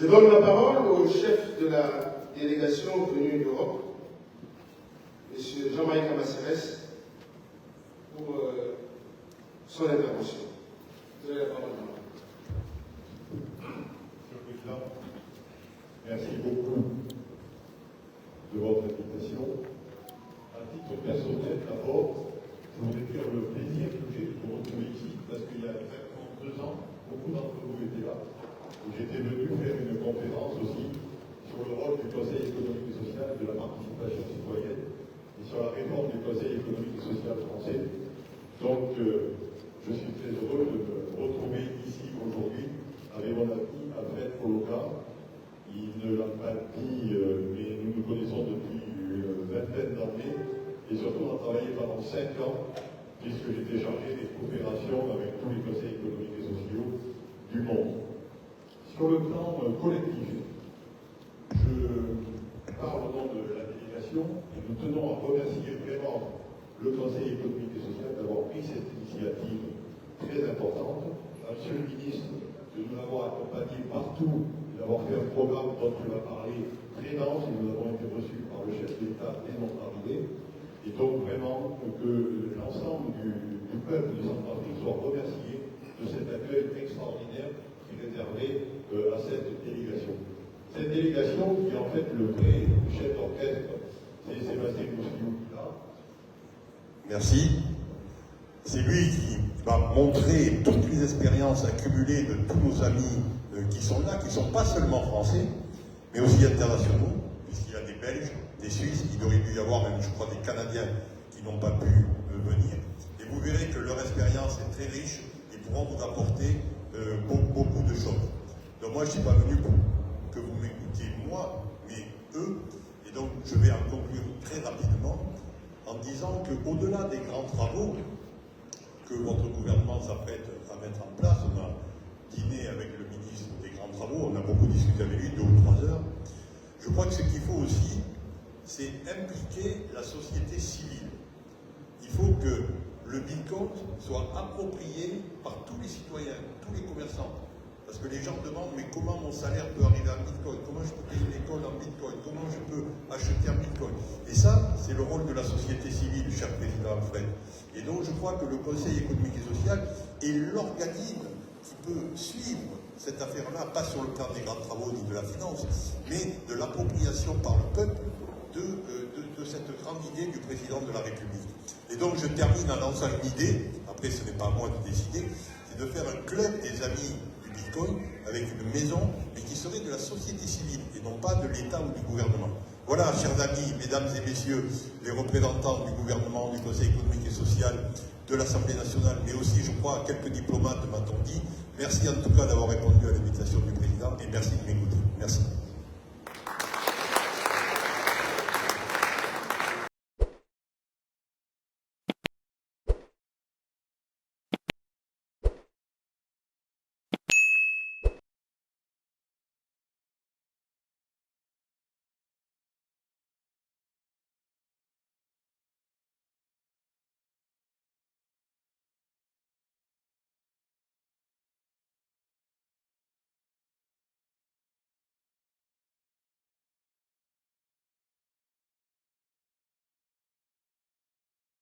Je donne la parole au chef de la délégation venue d'Europe, M. Jean-Marie Camaceres, pour son intervention. Vous avez la parole. Monsieur le Président, merci beaucoup de votre invitation. À titre personnel, d'abord, je voudrais dire le plaisir que j'ai de vous retrouver ici, parce qu'il y a exactement 2 ans, beaucoup d'entre vous étaient là, et j'étais venu faire une conférence aussi sur le rôle du Conseil économique et social de la participation citoyenne et sur la réforme du Conseil économique et social français. Donc, je suis très heureux de me retrouver ici aujourd'hui avec mon ami Alfred Coloca. Il ne l'a pas dit, mais nous nous connaissons depuis une vingtaine d'années, et surtout on a travaillé pendant 5 ans, puisque j'étais chargé des coopérations avec tous les conseils économiques et sociaux du monde. Sur le plan collectif, je parle au nom de la délégation, et nous tenons à remercier vraiment le Conseil économique et social d'avoir pris cette initiative très importante. Monsieur le ministre, de nous avoir accompagnés partout, d'avoir fait un programme dont tu vas parler très dense, et nous avons été reçus par le chef de l'État dès notre arrivée. Et donc vraiment que l'ensemble du peuple de Centrafrique soit remercié de cet accueil extraordinaire qui est réservé à cette délégation. Cette délégation qui est en fait le vrai chef d'orchestre, c'est Sébastien Goussiou là. Merci. C'est lui qui va montrer toutes les expériences accumulées de tous nos amis qui sont là, qui ne sont pas seulement français, mais aussi internationaux, puisqu'il y a des Belges, des Suisses, il aurait dû y avoir même, je crois, des Canadiens qui n'ont pas pu venir. Et vous verrez que leur expérience est très riche et pourront vous apporter beaucoup de choses. Donc moi, je ne suis pas venu pour que vous m'écoutiez moi, mais eux. Et donc, je vais en conclure très rapidement en disant qu'au-delà des grands travaux que votre gouvernement s'apprête à mettre en place, on a dîné avec le ministre des grands travaux, on a beaucoup discuté avec lui, 2 ou 3 heures. Je crois que ce qu'il faut aussi, c'est impliquer la société civile. Il faut que le Bitcoin soit approprié par tous les citoyens, tous les commerçants. Parce que les gens demandent, mais comment mon salaire peut arriver en Bitcoin? Comment je peux payer l'école en Bitcoin? Comment je peux acheter en Bitcoin? Et ça, c'est le rôle de la société civile, cher président Alfred. Et donc, je crois que le Conseil économique et social est l'organisme qui peut suivre cette affaire-là, pas sur le plan des grands travaux ni de la finance, mais de l'appropriation par le peuple de cette grande idée du président de la République. Et donc, je termine en lançant une idée, après ce n'est pas à moi de décider, c'est de faire un club des amis Bitcoin avec une maison, mais qui serait de la société civile et non pas de l'État ou du gouvernement. Voilà, chers amis, mesdames et messieurs, les représentants du gouvernement, du Conseil économique et social, de l'Assemblée nationale, mais aussi, je crois, quelques diplomates m'a-t-on dit. Merci en tout cas d'avoir répondu à l'invitation du président et merci de m'écouter. Merci.